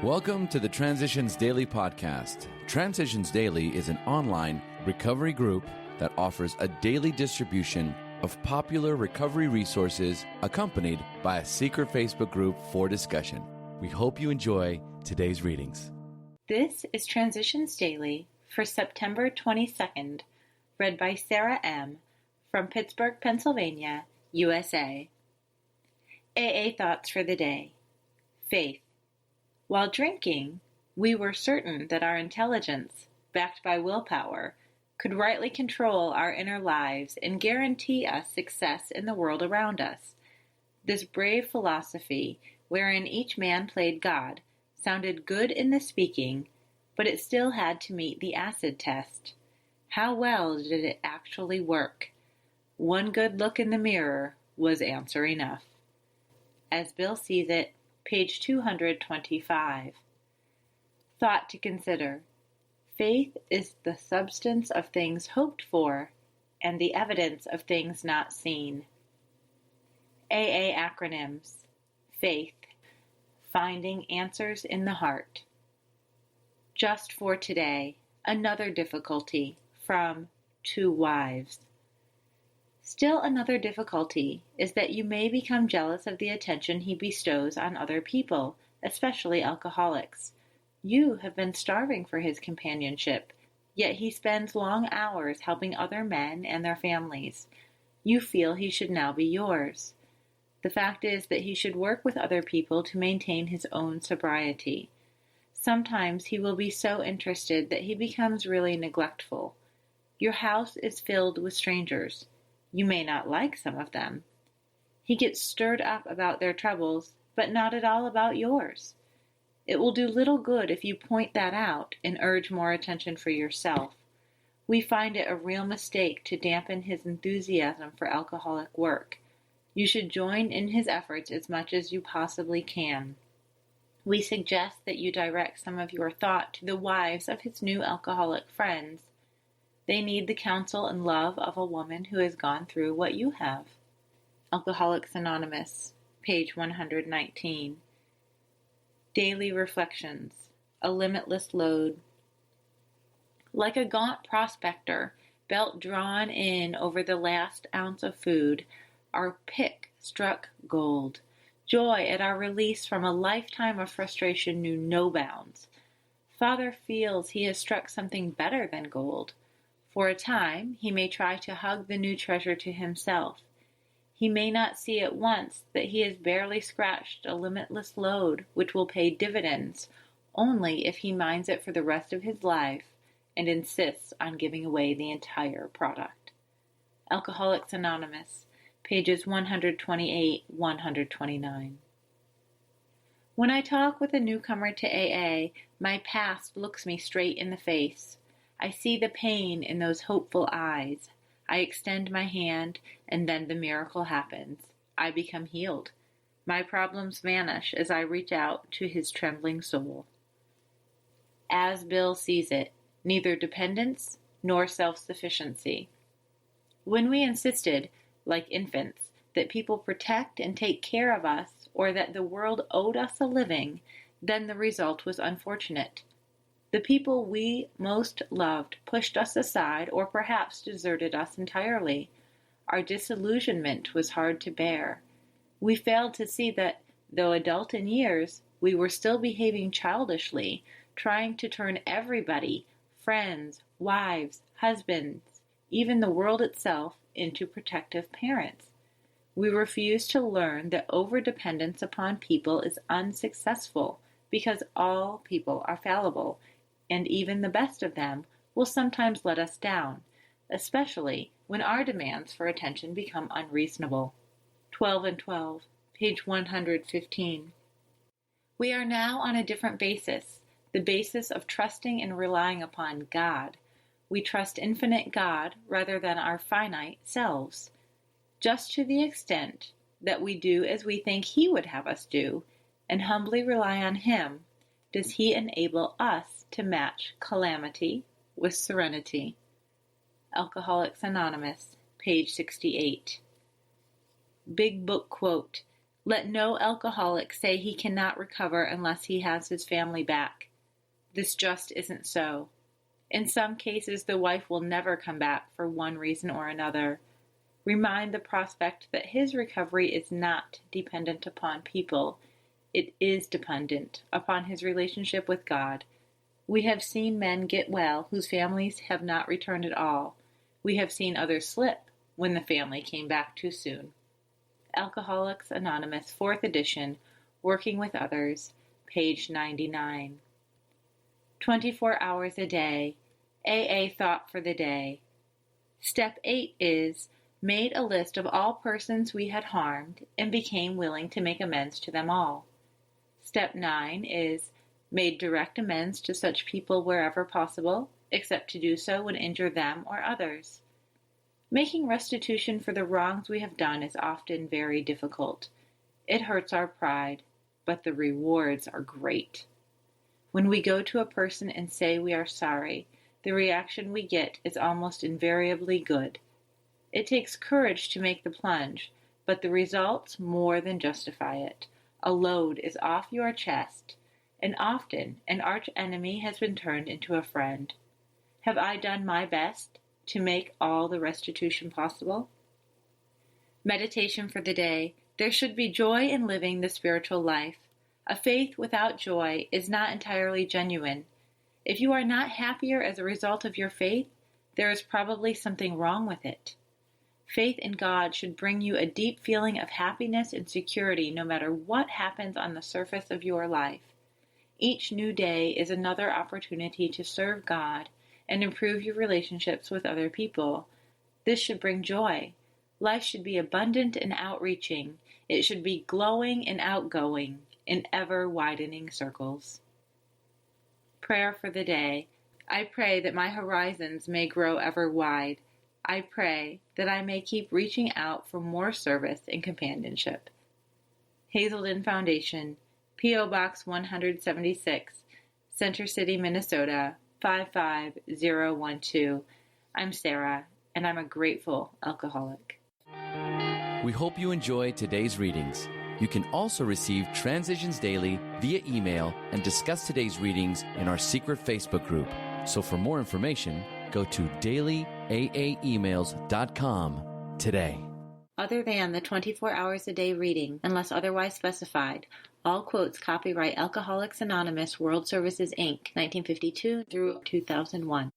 Welcome to the Transitions Daily podcast. Transitions Daily is an online recovery group that offers a daily distribution of popular recovery resources accompanied by a secret Facebook group for discussion. We hope you enjoy today's readings. This is Transitions Daily for September 22nd, read by Sarah M. from Pittsburgh, Pennsylvania, USA. AA Thoughts for the Day. Faith. While drinking, we were certain that our intelligence, backed by willpower, could rightly control our inner lives and guarantee us success in the world around us. This brave philosophy, wherein each man played God, sounded good in the speaking, but it still had to meet the acid test. How well did it actually work? One good look in the mirror was answer enough. As Bill sees it, page 225. Thought to consider. Faith is the substance of things hoped for and the evidence of things not seen. AA acronyms. Faith. Finding answers in the heart. Just for today, another difficulty from Two Wives. Still another difficulty is that you may become jealous of the attention he bestows on other people, especially alcoholics. You have been starving for his companionship, yet he spends long hours helping other men and their families. You feel he should now be yours. The fact is that he should work with other people to maintain his own sobriety. Sometimes he will be so interested that he becomes really neglectful. Your house is filled with strangers. You may not like some of them. He gets stirred up about their troubles, but not at all about yours. It will do little good if you point that out and urge more attention for yourself. We find it a real mistake to dampen his enthusiasm for alcoholic work. You should join in his efforts as much as you possibly can. We suggest that you direct some of your thought to the wives of his new alcoholic friends. They need the counsel and love of a woman who has gone through what you have. Alcoholics Anonymous, page 119. Daily Reflections. A Limitless Load. Like a gaunt prospector, belt drawn in over the last ounce of food, our pick struck gold. Joy at our release from a lifetime of frustration knew no bounds. Father feels he has struck something better than gold. For a time, he may try to hug the new treasure to himself. He may not see at once that he has barely scratched a limitless load which will pay dividends only if he mines it for the rest of his life and insists on giving away the entire product. Alcoholics Anonymous, pages 128-129. When I talk with a newcomer to AA, my past looks me straight in the face. I see the pain in those hopeful eyes. I extend my hand, and then the miracle happens. I become healed. My problems vanish as I reach out to his trembling soul. As Bill sees it, neither dependence nor self-sufficiency. When we insisted, like infants, that people protect and take care of us, or that the world owed us a living, then the result was unfortunate. The people we most loved pushed us aside or perhaps deserted us entirely. Our disillusionment was hard to bear. We failed to see that, though adult in years, we were still behaving childishly, trying to turn everybody, friends, wives, husbands, even the world itself, into protective parents. We refused to learn that overdependence upon people is unsuccessful because all people are fallible, and even the best of them will sometimes let us down, especially when our demands for attention become unreasonable. 12 and 12, page 115. We are now on a different basis, the basis of trusting and relying upon God. We trust infinite God rather than our finite selves, just to the extent that we do as we think He would have us do, and humbly rely on Him. Does He enable us to match calamity with serenity? Alcoholics Anonymous, page 68. Big Book Quote: Let no alcoholic say he cannot recover unless he has his family back. This just isn't so. In some cases, the wife will never come back for one reason or another. Remind the prospect that his recovery is not dependent upon people. It is dependent upon his relationship with God. We have seen men get well whose families have not returned at all. We have seen others slip when the family came back too soon. Alcoholics Anonymous, 4th edition, Working with Others, page 99. 24 hours a day. AA thought for the day. Step 8 is, made a list of all persons we had harmed and became willing to make amends to them all. Step 9 is, made direct amends to such people wherever possible, except to do so would injure them or others. Making restitution for the wrongs we have done is often very difficult. It hurts our pride, but the rewards are great. When we go to a person and say we are sorry, the reaction we get is almost invariably good. It takes courage to make the plunge, but the results more than justify it. A load is off your chest, and often an arch enemy has been turned into a friend. Have I done my best to make all the restitution possible? Meditation for the day. There should be joy in living the spiritual life. A faith without joy is not entirely genuine. If you are not happier as a result of your faith, there is probably something wrong with it. Faith in God should bring you a deep feeling of happiness and security no matter what happens on the surface of your life. Each new day is another opportunity to serve God and improve your relationships with other people. This should bring joy. Life should be abundant and outreaching. It should be glowing and outgoing in ever-widening circles. Prayer for the day. I pray that my horizons may grow ever wide. I pray that I may keep reaching out for more service and companionship. Hazelden Foundation, P.O. Box 176, Center City, Minnesota, 55012. I'm Sarah, and I'm a grateful alcoholic. We hope you enjoyed today's readings. You can also receive Transitions Daily via email and discuss today's readings in our secret Facebook group. So for more information, go to dailyaaemails.com today. Other than the 24 hours a day reading, unless otherwise specified, all quotes copyright Alcoholics Anonymous World Services, Inc., 1952 through 2001.